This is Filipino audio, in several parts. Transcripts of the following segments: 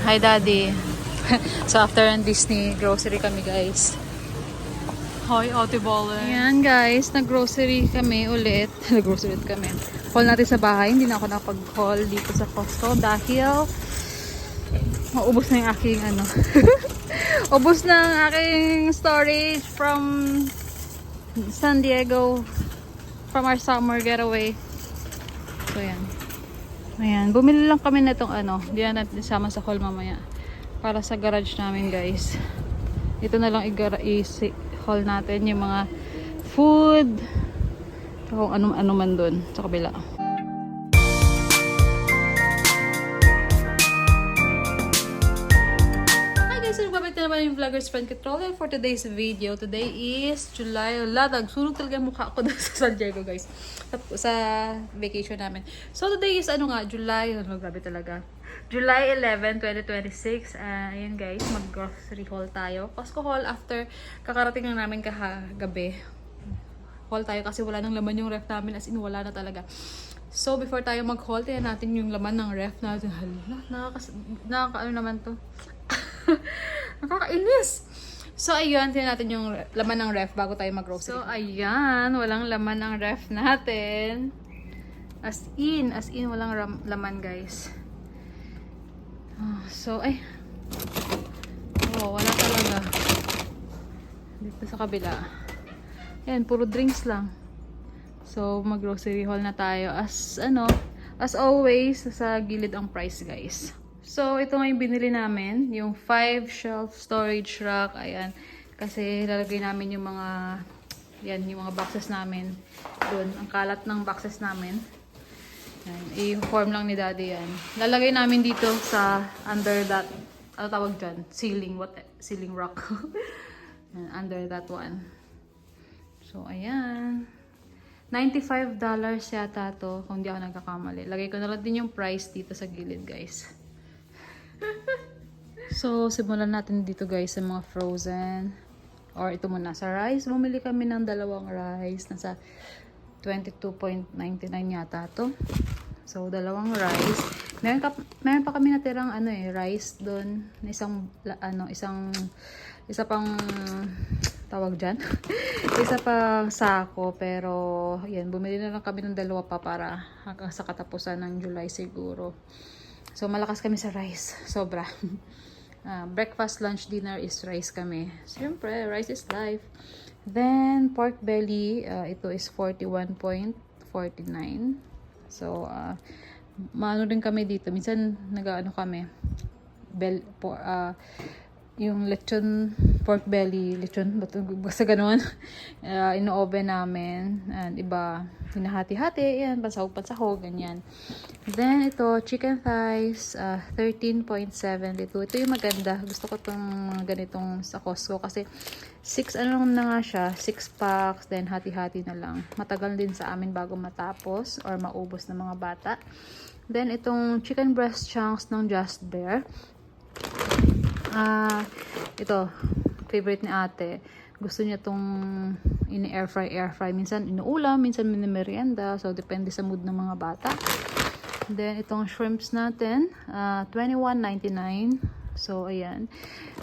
Hi, Daddy. So, after ng Disney, grocery kami, guys. Hi, Ate Balen. Ayan, guys. Nag-grocery kami ulit. Nag-grocery ulit kami. Haul natin sa bahay. Hindi na ako nakapag-haul dito sa Costco dahil maubos na yung aking ubos na ang aking storage from San Diego from our summer getaway. So, yan. Ayan. Bumili lang kami na itong Hindi na natin isama sa haul mamaya. Para sa garage namin, guys. Ito na lang i-haul natin yung mga food. Kung ano man dun sa kabila. Babalik na naman yung Vlogger's Friend Controller for today's video. Today is July. Sunog talaga yung mukha ko doon sa San Diego, guys. Sa vacation namin. So today is July. Grabe talaga. July 11, 2026. Ayan, guys. Mag-grocery haul tayo. Costco haul after kakarating lang namin kahagabi. Haul tayo kasi wala nang laman yung ref namin. As in, wala na talaga. So, before tayo mag-haul, tingnan natin yung laman ng ref natin. Hala, nakaka naman to. Nakakainis. So, ayun, tingnan natin yung laman ng ref bago tayo mag-grocery. So, ayan, walang laman ang ref natin. As in, walang laman, guys. So, wala talaga. Dito sa kabila. Ayan, puro drinks lang. So, mag-grocery haul na tayo. As always, sa gilid ang price, guys. So, ito nga yung binili namin. Yung 5 shelf storage rack. Ayan. Kasi lalagay namin yung mga boxes namin doon. Ang kalat ng boxes namin. Ayan. I-form lang ni Daddy yan. Lalagay namin dito sa under that, ano tawag dyan? Ceiling rack. Ayan, under that one. So, ayan. $95 yata to, kung di ako nagkakamali. Lagay ko na lang din yung price dito sa gilid, guys. So, simulan natin dito, guys, sa mga frozen. Or ito muna, sa rice. Bumili kami ng dalawang rice. Nasa 22.99 yata to. So, dalawang rice. Meron pa kami natirang rice doon. Isa pang tawag dyan. Isa pang sako. Pero, yan, bumili na lang kami ng dalawa pa para hanggang sa katapusan ng July siguro. So, malakas kami sa rice. Sobra. Breakfast, lunch, dinner is rice kami. Siyempre, rice is life. Then, pork belly. Ito is 41.49. So, maano din kami dito. Minsan, kami. Yung lechon, pork belly, basta ganun. Ino-oven namin. And iba, hinahati-hati. Yan, pansahog, ganyan. Then, ito, chicken thighs, 13.72. Ito yung maganda. Gusto ko itong ganitong sa Costco kasi 6 6 packs, then hati-hati na lang. Matagal din sa amin bago matapos or maubos ng mga bata. Then, itong chicken breast chunks ng Just Bear. Ito, favorite ni ate. Gusto niya itong air fry. Minsan inuulam, minsan merienda. So, depende sa mood ng mga bata. Then, itong shrimps natin, $21.99. So, ayan.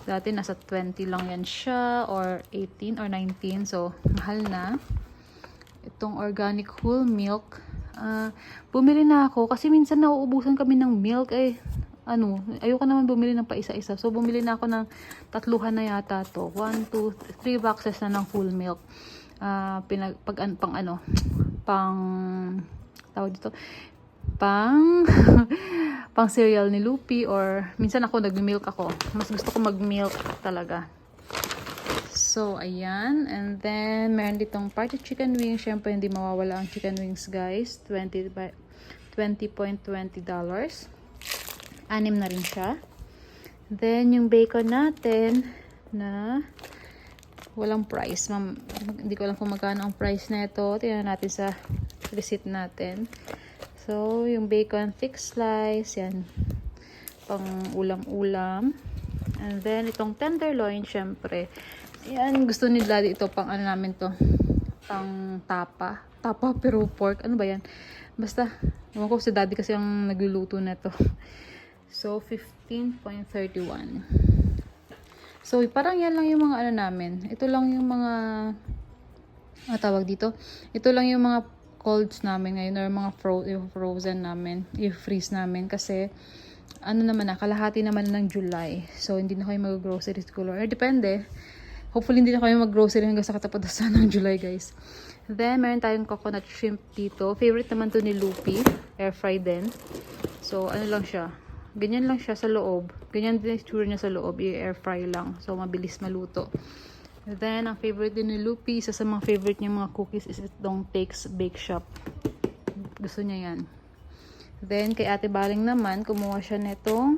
Dati, nasa 20 lang yan siya, or 18 or 19. So, mahal na. Itong organic whole milk. Bumili na ako, kasi minsan nauubusan kami ng milk. Ayoko naman bumili ng pa-isa-isa. So, bumili na ako ng 3 na yata to. 1, 2, 3 boxes na ng full milk. Pang cereal ni Lupi, or minsan nag-milk ako. Mas gusto ko mag-milk talaga. So, ayan. And then, meron ditong party chicken wings. Syempre, hindi mawawala ang chicken wings, guys. $20.20. 6 na rin siya. Then, yung bacon natin na walang price. Hindi ko alam kung magkano ang price na ito. Tingnan natin sa receipt natin. So, yung bacon thick slice. Yan. Pang ulam-ulam. And then, itong tenderloin, syempre. Yan. Gusto ni Daddy ito. Pang namin to. Pang tapa. Tapa pero pork. Ano ba yan? Basta, ewan ko si Daddy kasi ang nagluluto na to. So, 15.31. So, parang yan lang yung mga ano namin. Ito lang yung mga, tawag dito. Ito lang yung mga colds namin ngayon or mga frozen namin. I-freeze namin kasi, ano naman na, kalahati naman ng July. So, hindi na kayo mag-grocery siguro. Or depende. Hopefully, hindi na kayo mag-grocery hanggang sa katapusan ng July, guys. Then, meron tayong coconut shrimp dito. Favorite naman to ni Lupi. Air fry din. So, ano lang siya. Ganyan lang siya sa loob. Ganyan din itsura niya sa loob. I-air fry lang. So, mabilis maluto. Then, ang favorite din ni Lupi, isa sa mga favorite niya mga cookies is itong Takes Bake Shop. Gusto niya yan. Then, kay Ate Baling naman, kumuha siya nitong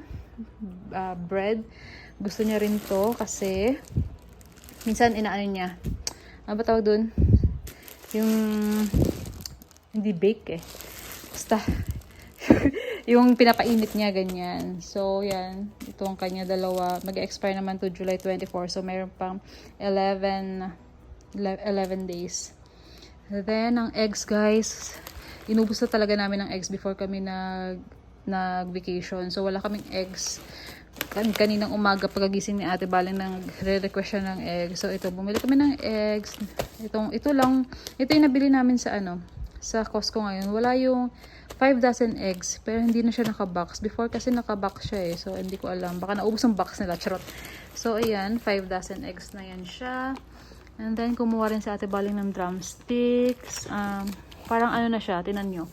bread. Gusto niya rin to kasi minsan inaano niya. Ano ba tawag dun? Yung hindi bake eh. Basta yung pinapainit niya ganyan. So, yan. Ito ang kanya dalawa. Mag-expire naman to July 24. So, mayroon pang 11 days. Then, ang eggs guys. Inubos na talaga namin ng eggs before kami nag-vacation. So, wala kaming eggs. Kaninang umaga pagkagising ni Ate Baling nag-request siya ng eggs. So, ito. Bumili kami ng eggs. Ito lang. Ito yung nabili namin sa sa Costco ngayon. Wala yung 5 dozen eggs. Pero hindi na siya naka-box. Before kasi naka-box siya eh. So, hindi ko alam. Baka naubos ang box nila. Charot. So, ayan. 5 dozen eggs na yan siya. And then, kumuha rin sa Ate Baling ng drumsticks. Parang ano na siya. Tinan nyo.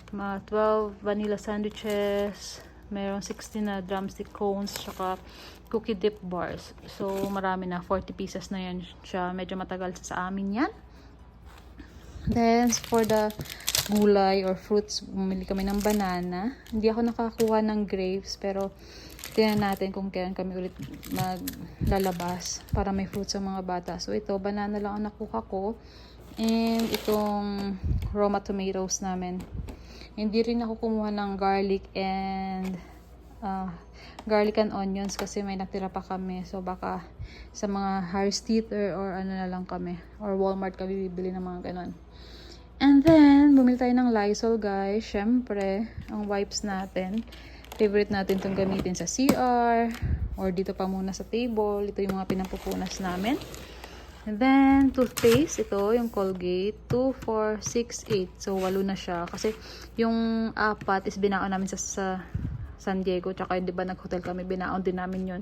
12 vanilla sandwiches. Merong 16 na drumstick cones. Tsaka cookie dip bars. So, marami na. 40 pieces na yan siya. Medyo matagal sa amin yan. Then, for the gulay or fruits, bumili kami ng banana. Hindi ako nakakuha ng grapes, pero tingnan natin kung kailan kami ulit maglalabas para may fruits sa mga bata. So, ito, banana lang ang nakuha ko. And, itong Roma tomatoes namin. Hindi rin ako kumuha ng garlic and onions kasi may natira pa kami. So, baka sa mga Harris Teeter or ano na lang kami. Or Walmart kami bibili ng mga ganon. And then, bumili tayo ng Lysol, guys. Syempre, ang wipes natin. Favorite natin itong gamitin sa CR. Or dito pa muna sa table. Ito yung mga pinampupunas namin. And then, toothpaste. Ito, yung Colgate. 2, 4, 6, 8. So, 8 na siya. Kasi, yung 4 is binaon namin sa San Diego. Tsaka, di ba, nag-hotel kami. Binaon din namin yun.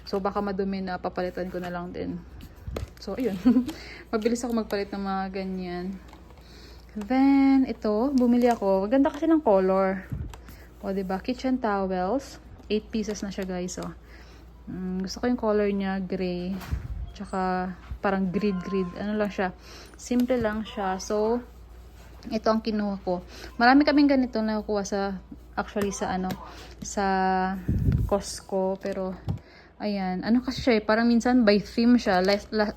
So, baka madumi na. Papalitan ko na lang din. So, ayun. Mabilis ako magpalit ng mga ganyan. Then, ito, bumili ako. Ganda kasi ng color. O, diba? Kitchen towels. 8 pieces na siya, guys. O. Gusto ko yung color niya, gray. Tsaka, parang grid. Ano lang siya. Simple lang siya. So, ito ang kinuha ko. Marami kaming ganito na nakukuha actually sa Costco. Pero, ayan. Ano kasi siya eh. Parang minsan by theme siya.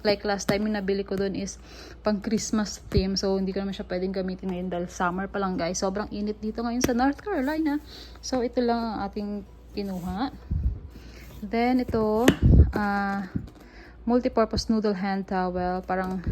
Like last time yung nabili ko dun is pang Christmas theme. So, hindi ko naman siya pwedeng gamitin ngayon dahil summer pa lang, guys. Sobrang init dito ngayon sa North Carolina. So, ito lang ang ating kinuha. Then, ito, multi-purpose noodle hand towel. Parang,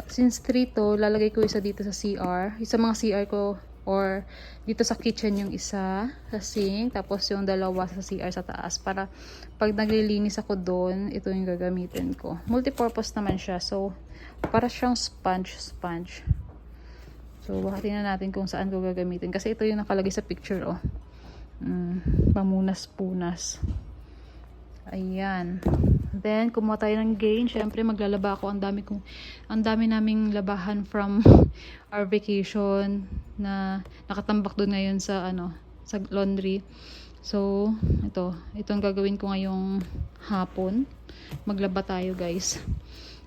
since 3 to, lalagay ko isa dito sa CR. Isa mga CR ko, or dito sa kitchen yung isa sa sink, tapos yung dalawa sa CR sa taas. Para, pag naglilinis ako doon, ito yung gagamitin ko. Multi-purpose naman siya. So, para siyang sponge. So, tingnan natin kung saan ko gagamitin. Kasi ito yung nakalagay sa picture, oh. Pamunas-punas. Ayan. Then, kumuha tayo ng Gain. Siyempre, maglalaba ako. Ang dami naming labahan from our vacation na nakatambak doon ngayon sa laundry. So, itong gagawin ko ngayong hapon. Maglaba tayo, guys.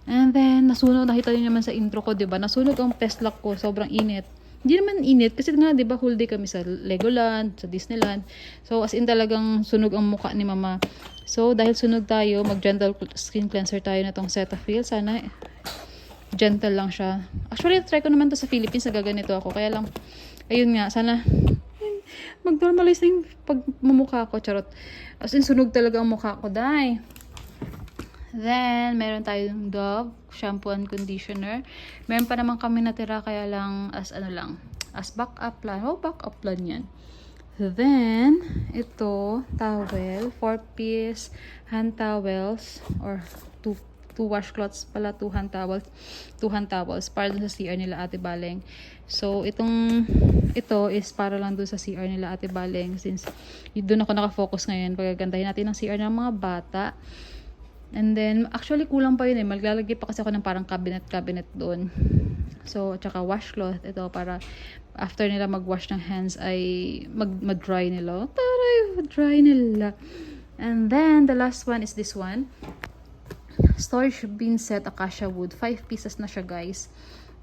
And then, nakita niyo naman sa intro ko, 'di ba? Nasunog ang Tesla ko, sobrang init. Hindi naman init kasi nga 'di ba whole day kami sa Legoland, sa Disneyland. So as in talagang sunog ang mukha ni Mama. So dahil sunog tayo, mag-gentle skin cleanser tayo na tong Cetaphil. Sana gentle lang siya. Actually, try ko naman to sa Philippines, nagaganito ako. Kaya lang ayun nga, sana mag-normalize na yung pagmumukha ko, charot. As in sunog talaga ang mukha ko, dai. Then, meron tayong Dove shampoo and conditioner. Meron pa naman kami natira, kaya lang as backup plan. Oh, backup plan yan. Then, ito, towel, 4-piece hand towels, or two washcloths pala, 2 hand towels, para dun sa CR nila Ate Baleng. So, ito is para lang dun sa CR nila Ate Baleng, since doon ako nakafocus ngayon, pagagandahin natin ang CR ng mga bata. And then, actually kulang pa yun eh, maglalagay pa kasi ako ng parang cabinet doon. So, tsaka washcloth, ito para after nila mag-wash ng hands ay mag-dry nila. Taray, dry nila. And then, the last one is this one. Storage bin set, acacia wood. 5 pieces na siya, guys.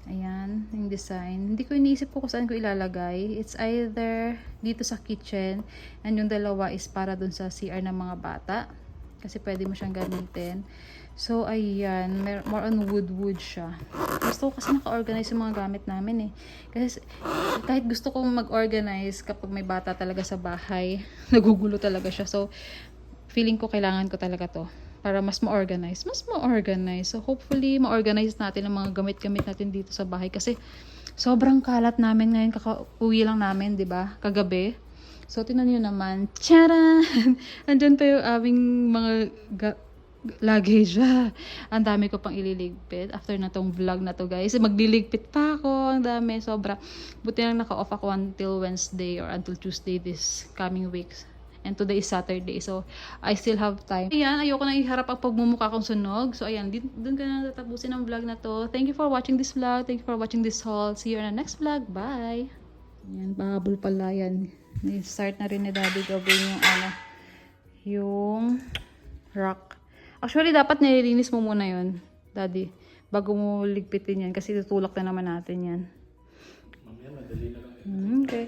Ayan, yung design. Hindi ko iniisip kung saan ko ilalagay. It's either dito sa kitchen, and yung dalawa is para dun sa CR ng mga bata. Kasi pwede mo siyang gamitin. So, ayan. More on wood siya. Gusto ko kasi naka-organize yung mga gamit namin eh. Kasi kahit gusto kong mag-organize kapag may bata talaga sa bahay, nagugulo talaga siya. So, feeling ko kailangan ko talaga to para mas ma-organize. So, hopefully, ma-organize natin ang mga gamit-gamit natin dito sa bahay. Kasi, sobrang kalat namin ngayon. Kaka-uwi lang namin, di ba? Kagabi. So, tingnan nyo naman. Tcharan! Andyan pa yung aming mga luggage. Ang dami ko pang ililigpit. After na tong vlog na to, guys. Magliligpit pa ako. Ang dami. Sobra. Buti lang naka-off ako until Wednesday or until Tuesday this coming weeks. And today is Saturday. So, I still have time. Ayan, ayoko na iharap ang pagmumukha kong sunog. So, ayan, dun ka na tatapusin ang vlog na to. Thank you for watching this vlog. Thank you for watching this haul. See you in the next vlog. Bye! Ayan, bahabol pala yan. Start na rin ni Daddy gawin yung rock. Actually, dapat nililinis mo muna yun, Daddy. Bago mo ligpitin yan. Kasi tutulak na naman natin yan. Mamaya, madali na lang. Okay.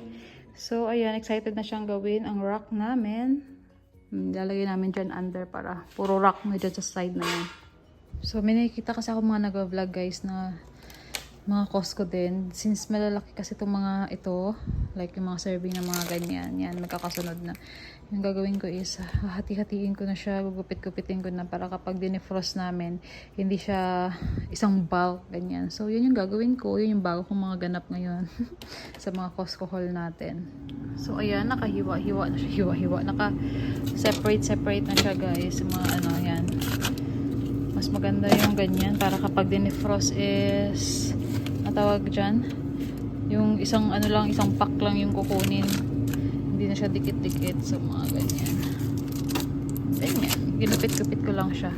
So, ayan, excited na siyang gawin ang rock namin. Lalagay namin dyan under para puro rock na dyan sa side na yan. So, may nakikita kasi ako mga nag-vlog, guys, na mga Costco din. Since malalaki kasi itong mga ito, like yung mga serving ng mga ganyan, yan, magkakasunod na. Yung gagawin ko is, hati-hatiin ko na siya, gugupit-gupitin ko na para kapag dinefrost namin, hindi siya isang bulk, ganyan. So, yun yung gagawin ko. Yun yung bago kong mga ganap ngayon sa mga Costco haul natin. So, ayan, nakahiwa-hiwa na siya. Naka-separate na siya, guys. Yung mga ano, yan. Mas maganda yung ganyan para kapag dinefrost is, natawag dyan, yung isang ano lang, isang pack lang yung kukunin. Hindi na siya dikit-dikit. So, mga ganyan. Ganyan. Ginupit-gupit ko lang siya.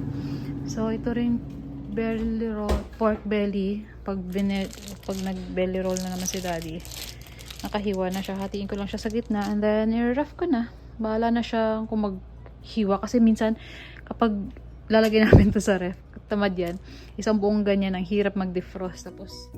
So, ito rin belly roll, pork belly. Pag nag-belly roll na naman si Daddy, nakahiwa na siya. Hatiin ko lang siya sa gitna. And then, i-rough ko na. Bahala na siya kung maghiwa. Kasi minsan, kapag lalagay namin to sa ref, tamad yan. Isang buong ganyan, ang hirap mag-defrost. Tapos,